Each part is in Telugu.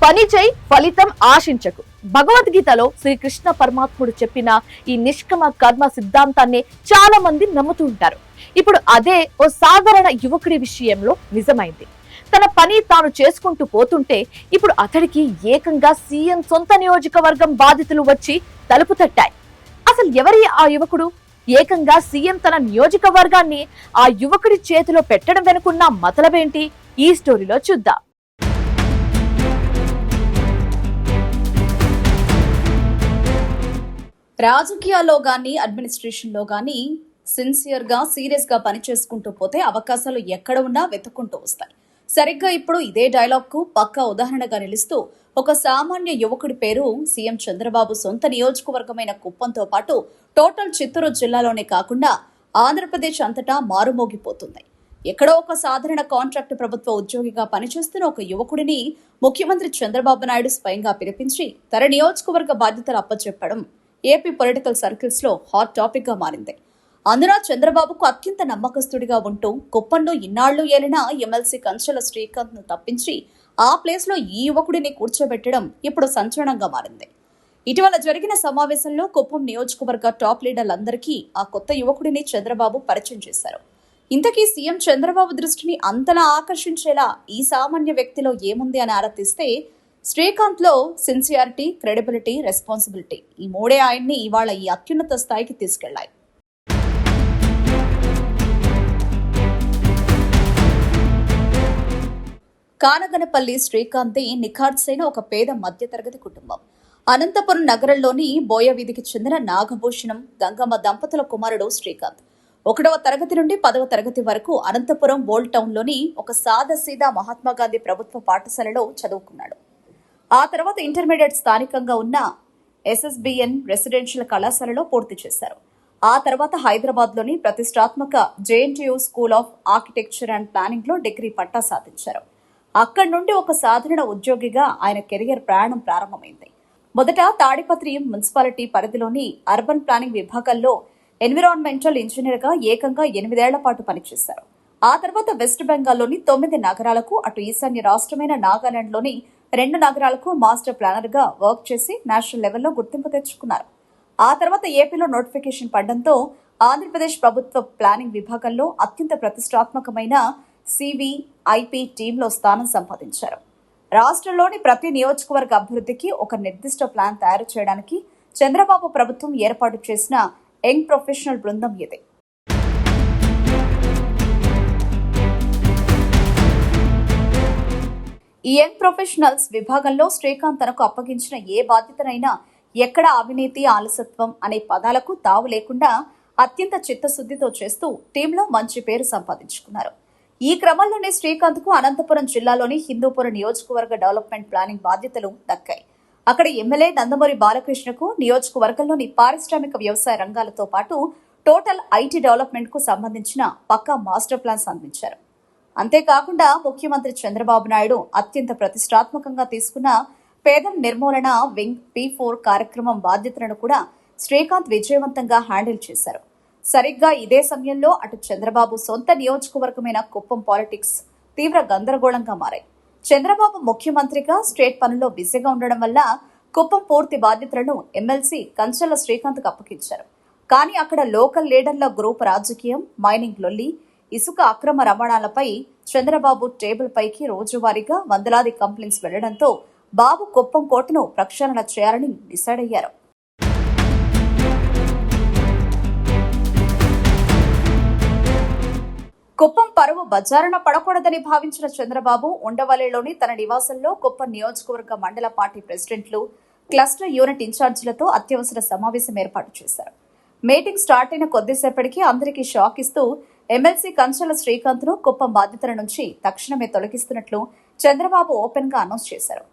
పని చేయి, ఫలితం ఆశించకు. భగవద్గీతలో శ్రీకృష్ణ పరమాత్ముడు చెప్పిన ఈ నిష్కమ కర్మ సిద్ధాంతాన్ని చాలా మంది నమ్ముతూ ఉంటారు. ఇప్పుడు అదే ఓ సాధారణ యువకుడి విషయంలో నిజమైంది. తన పని తాను చేసుకుంటూ పోతుంటే ఇప్పుడు అతడికి ఏకంగా సీఎం సొంత నియోజకవర్గం బాధితులు వచ్చి తలుపు తట్టాయి. అసలు ఎవరి ఆ యువకుడు? ఏకంగా సీఎం తన నియోజకవర్గాన్ని ఆ యువకుడి చేతిలో పెట్టడం వెనుకున్న మతలబేంటి? ఈ స్టోరీలో చూద్దాం. రాజకీయాల్లో గానీ అడ్మినిస్ట్రేషన్లో గానీ సిన్సియర్గా సీరియస్గా పనిచేసుకుంటూ పోతే అవకాశాలు ఎక్కడ ఉన్నా వెతుక్కుంటూ వస్తాయి. సరిగ్గా ఇప్పుడు ఇదే డైలాగ్కు పక్కా ఉదాహరణగా నిలుస్తూ ఒక సామాన్య యువకుడి పేరు సీఎం చంద్రబాబు సొంత నియోజకవర్గమైన కుప్పంతో పాటు టోటల్ చిత్తూరు జిల్లాలోనే కాకుండా ఆంధ్రప్రదేశ్ అంతటా మారుమోగిపోతుంది. ఎక్కడో ఒక సాధారణ కాంట్రాక్టు ప్రభుత్వ ఉద్యోగిగా పనిచేస్తున్న ఒక యువకుడిని ముఖ్యమంత్రి చంద్రబాబు నాయుడు స్వయంగా పిలిపించి తన నియోజకవర్గ బాధ్యతలు అప్పచెప్పడం ఏపీ పొలిటికల్ సర్కిల్స్ లో హాట్ టాపిక్ గా మారింది. అందున చంద్రబాబుకు అత్యంత నమ్మకస్తుడిగా ఉంటూ కుప్పంలో ఇన్నాళ్లు ఏలిన ఎమ్మెల్సీ కంచెల శ్రీకాంత్ ను తప్పించి ఆ ప్లేస్ లో ఈ యువకుడిని కూర్చోబెట్టడం ఇప్పుడు సంచలనంగా మారింది. ఇటీవల జరిగిన సమావేశంలో కుప్పం నియోజకవర్గ టాప్ లీడర్లందరికీ ఆ కొత్త యువకుడిని చంద్రబాబు పరిచయం చేశారు. ఇంతకీ సీఎం చంద్రబాబు దృష్టిని అంతలా ఆకర్షించేలా ఈ సామాన్య వ్యక్తిలో ఏముంది అని ఆరాధిస్తే శ్రీకాంత్ లో సిన్సియారిటీ, క్రెడిబిలిటీ, రెస్పాన్సిబిలిటీ ఈ మూడే ఆయన్ని ఇవాళ ఈ అత్యున్నత స్థాయికి తీసుకెళ్లాయి. కానగనపల్లి శ్రీకాంత్ నిఖార్సైన ఒక పేద మధ్యతరగతి కుటుంబం. అనంతపురం నగరంలోని బోయవీధికి చెందిన నాగభూషణం, గంగమ్మ దంపతుల కుమారుడు శ్రీకాంత్ 1వ తరగతి నుండి 10వ తరగతి వరకు అనంతపురం ఓల్డ్ టౌన్లోని ఒక సాదాసీదా మహాత్మాగాంధీ ప్రభుత్వ పాఠశాలలో చదువుకున్నాడు. ఆ తర్వాత ఇంటర్మీడియట్ స్థానికంగా ఉన్న ఎస్ఎస్బిఎన్ రెసిడెన్షియల్ కళాశాలలో పూర్తి చేశారు. ఆ తర్వాత హైదరాబాద్లోని ప్రతిష్టాత్మక JNTU school of architecture and planning లో డిగ్రీ పట్టా సాధించారు. అక్కడి నుండి ఒక సాధారణ ఉద్యోగిగా ఆయన కెరియర్ ప్రయాణం ప్రారంభమైంది. మొదట తాడిపత్రి మున్సిపాలిటీ పరిధిలోని అర్బన్ ప్లానింగ్ విభాగంలో ఎన్విరాన్మెంటల్ ఇంజనీర్ గా ఏకంగా 8 ఏళ్ల పాటు పనిచేశారు. ఆ తర్వాత వెస్ట్ బెంగాల్లోని 9 నగరాలకు, అటు ఈశాన్య రాష్ట్రమైన నాగాలాండ్లోని 2 నగరాలకు మాస్టర్ ప్లానర్ గా వర్క్ చేసి నేషనల్ లెవెల్లో గుర్తింపు తెచ్చుకున్నారు. ఆ తర్వాత ఏపీలో నోటిఫికేషన్ పడడంతో ఆంధ్రప్రదేశ్ ప్రభుత్వ ప్లానింగ్ విభాగంలో అత్యంత ప్రతిష్టాత్మకమైన సివిఐపి టీంలో స్థానం సంపాదించారు. రాష్ట్రంలోని ప్రతి నియోజకవర్గ అభివృద్ధికి ఒక నిర్దిష్ట ప్లాన్ తయారు చేయడానికి చంద్రబాబు ప్రభుత్వం ఏర్పాటు చేసిన యంగ్ ప్రొఫెషనల్ బృందం ఇది. ఈ యంగ్ ప్రొఫెషనల్స్ విభాగంలో శ్రీకాంత్ తనకు అప్పగించిన ఏ బాధ్యతనైనా ఎక్కడ అవినీతి, ఆలసత్వం అనే పదాలకు తావు లేకుండా అత్యంత చిత్తశుద్ధితో చేస్తూ టీంలో మంచి పేరు సంపాదించుకున్నారు. ఈ క్రమంలోనే శ్రీకాంత్ కు అనంతపురం జిల్లాలోని హిందూపురం నియోజకవర్గ డెవలప్మెంట్ ప్లానింగ్ బాధ్యతలు దక్కాయి. అక్కడ ఎమ్మెల్యే నందమూరి బాలకృష్ణకు నియోజకవర్గంలోని పారిశ్రామిక వ్యవసాయ రంగాలతో పాటు టోటల్ ఐటీ డెవలప్మెంట్ కు సంబంధించిన పక్కా మాస్టర్ ప్లాన్స్ అందించారు. అంతేకాకుండా ముఖ్యమంత్రి చంద్రబాబు నాయుడు అత్యంత ప్రతిష్టాత్మకంగా తీసుకున్న పేదల నిర్మూలన వింగ్ P4 కార్యక్రమం బాధ్యతలను కూడా శ్రీకాంత్ విజయవంతంగా హ్యాండిల్ చేశారు. సరిగ్గా ఇదే సమయంలో అటు చంద్రబాబు సొంత నియోజకవర్గమైన కుప్పం పాలిటిక్స్ తీవ్ర గందరగోళంగా మారాయి. చంద్రబాబు ముఖ్యమంత్రిగా స్టేట్ పనుల్లో బిజీగా ఉండడం వల్ల కుప్పం పూర్తి బాధ్యతలను ఎమ్మెల్సీ కంచెల శ్రీకాంత్కు అప్పగించారు. కానీ అక్కడ లోకల్ లీడర్ల గ్రూప్ రాజకీయం, మైనింగ్ లొల్లి, ఇసుక అక్రమ రవాణాలపై చంద్రబాబు టేబుల్ పైకి రోజువారీగా వందలాది కంప్లైంట్స్ వెళ్లడంతో బాబు కుప్పం కోర్టును ప్రక్షాళన చేయాలని డిసైడ్ అయ్యారు. కుప్పం పరువు బజారున పడకూడదని భావించిన చంద్రబాబు ఉండవల్లిలోని తన నివాసంలో కుప్పం నియోజకవర్గ మండల పార్టీ ప్రెసిడెంట్లు, క్లస్టర్ యూనిట్ ఇన్ఛార్జీలతో అత్యవసర సమావేశం ఏర్పాటు చేశారు. మీటింగ్ స్టార్ట్ అయిన కొద్దిసేపటికి అందరికీ షాక్ ఇస్తూ ఎమ్మెల్సీ కంచెల శ్రీకాంత్ ను కుప్పం బాధ్యతల నుంచి తక్షణమే తొలగిస్తున్నట్లు చంద్రబాబు ఓపెన్ గా అనౌన్స్ చేశారు.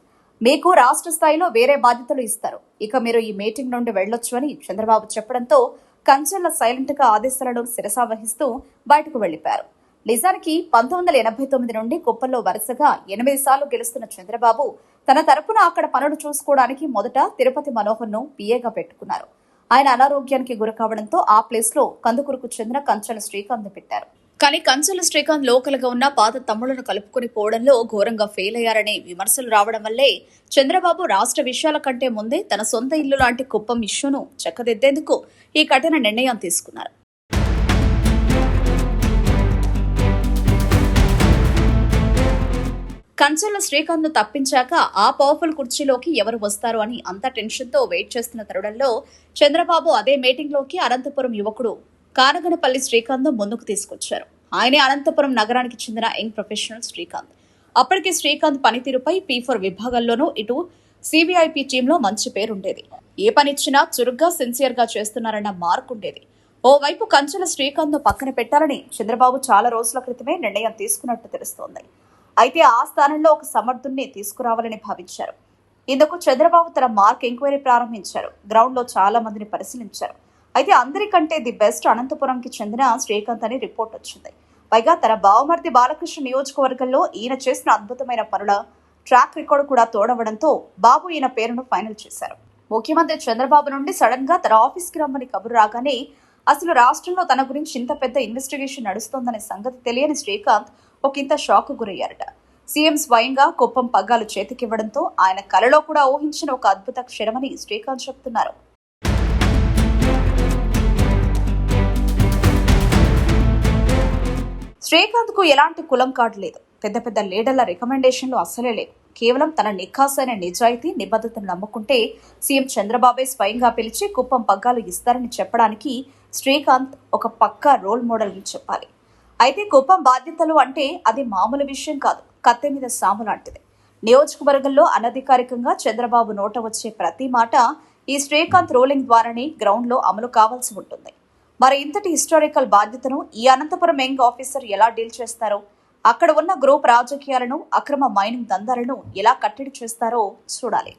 మీకు రాష్ట్ర స్థాయిలో వేరే బాధ్యతలు ఇస్తారు, ఇక మీరు ఈ మీటింగ్ నుండి వెళ్లొచ్చు అని చంద్రబాబు చెప్పడంతో కంచెల సైలెంట్ గా ఆదేశాలను శిరసావహిస్తూ బయటకు వెళ్లిపారు. నిజానికి 1989 నుండి కుప్పంలో వరుసగా 8 సార్లు గెలుస్తున్న చంద్రబాబు తన తరపున అక్కడ పనులు చూసుకోవడానికి మొదట తిరుపతి మనోహర్ ను పిఏగా పెట్టుకున్నారు. ఆయన అనారోగ్యానికి గురకావడంతో ఆ ప్లేస్ లో కందుకూరుకు చెందిన కంచెల శ్రీకాంత్ పెట్టారు. కానీ కంచెల శ్రీకాంత్ లోకల్ గా ఉన్న పాత తమ్ముళ్లను కలుపుకుని పోవడంలో ఘోరంగా ఫెయిల్ అయ్యారనే విమర్శలు రావడం వల్లే చంద్రబాబు రాష్ట్ర విషయాల కంటే ముందే తన సొంత ఇల్లు లాంటి కుప్పం ఇష్యూను చక్కదిద్దేందుకు ఈ కఠిన నిర్ణయం తీసుకున్నారు. కంచెల శ్రీకాంత్ ను తప్పించాక ఆ పవర్ఫుల్ కుర్చీలోకి ఎవరు వస్తారు అని అంత టెన్షన్ తో వెయిట్ చేస్తున్న తరుణంలో చంద్రబాబు అదే మీటింగ్ లోకి అనంతపురం యువకుడు కానగనపల్లి శ్రీకాంత్ ను ముందుకు తీసుకొచ్చారు. ఆయనే అనంతపురం నగరానికి చెందిన యంగ్ ప్రొఫెషనల్ శ్రీకాంత్. అప్పటికే శ్రీకాంత్ పనితీరుపై P4 విభాగంలోనూ ఇటు CVIP టీంలో మంచి పేరుండేది. ఏ పనిచ్చినా చురుగ్గా సిన్సియర్ గా చేస్తున్నారన్న మార్క్ ఉండేది. ఓవైపు కంచెల శ్రీకాంత్ ను పక్కన పెట్టాలని చంద్రబాబు చాలా రోజుల క్రితమే నిర్ణయం తీసుకున్నట్టు తెలుస్తోంది. అయితే ఆ స్థానంలో ఒక సమర్థుణ్ణి తీసుకురావాలని భావించారు. ఇందుకు చంద్రబాబు తన మార్క్ ఎంక్వైరీ ప్రారంభించారు. గ్రౌండ్ లో చాలా మందిని పరిశీలించారు. అయితే అందరికంటే ది బెస్ట్ అనంతపురంకి చెందిన శ్రీకాంత్ అని రిపోర్ట్ వచ్చింది. పైగా తన బావమర్ది బాలకృష్ణ నియోజకవర్గంలో ఈయన చేసిన అద్భుతమైన పనుల ట్రాక్ రికార్డు కూడా తోడవడంతో బాబు ఈయన పేరును ఫైనల్ చేశారు. ముఖ్యమంత్రి చంద్రబాబు నుండి సడన్ గా తన ఆఫీస్ కి రమ్మని కబురు రాగానే అసలు రాష్ట్రంలో తన గురించి ఇంత పెద్ద ఇన్వెస్టిగేషన్ నడుస్తోందనే సంగతి తెలియని శ్రీకాంత్ ఒకంత షాక్ గురయ్యారట. సీఎం స్వయంగా కుప్పం పగ్గాలు చేతికివ్వడంతో ఆయన కలలో కూడా ఊహించిన ఒక అద్భుత క్షణమని శ్రీకాంత్ చెప్తున్నారు. శ్రీకాంత్ కు ఎలాంటి కులం కార్డు లేదు. పెద్ద పెద్ద లీడర్ల రికమెండేషన్లు అస్సలే లేవు. కేవలం తన నిఖాసైన నిజాయితీ నిబద్ధతను నమ్ముకుంటే సీఎం చంద్రబాబే స్వయంగా పిలిచి కుప్పం పగ్గాలు ఇస్తారని చెప్పడానికి శ్రీకాంత్ ఒక పక్కా రోల్ మోడల్ అని చెప్పాలి. అయితే కుప్పం బాధ్యతలు అంటే అది మామూలు విషయం కాదు. కత్తె మీద సాము లాంటిది. నియోజకవర్గంలో అనధికారికంగా చంద్రబాబు నోట వచ్చే ప్రతి మాట ఈ శ్రీకాంత్ రోలింగ్ ద్వారానే గ్రౌండ్ లో అమలు కావాల్సి ఉంటుంది. మరి ఇంతటి హిస్టారికల్ బాధ్యతను ఈ అనంతపురం యంగ్ ఆఫీసర్ ఎలా డీల్ చేస్తారో, అక్కడ ఉన్న గ్రూప్ రాజకీయాలను, అక్రమ మైనింగ్ దందాలను ఎలా కట్టడి చేస్తారో చూడాలి.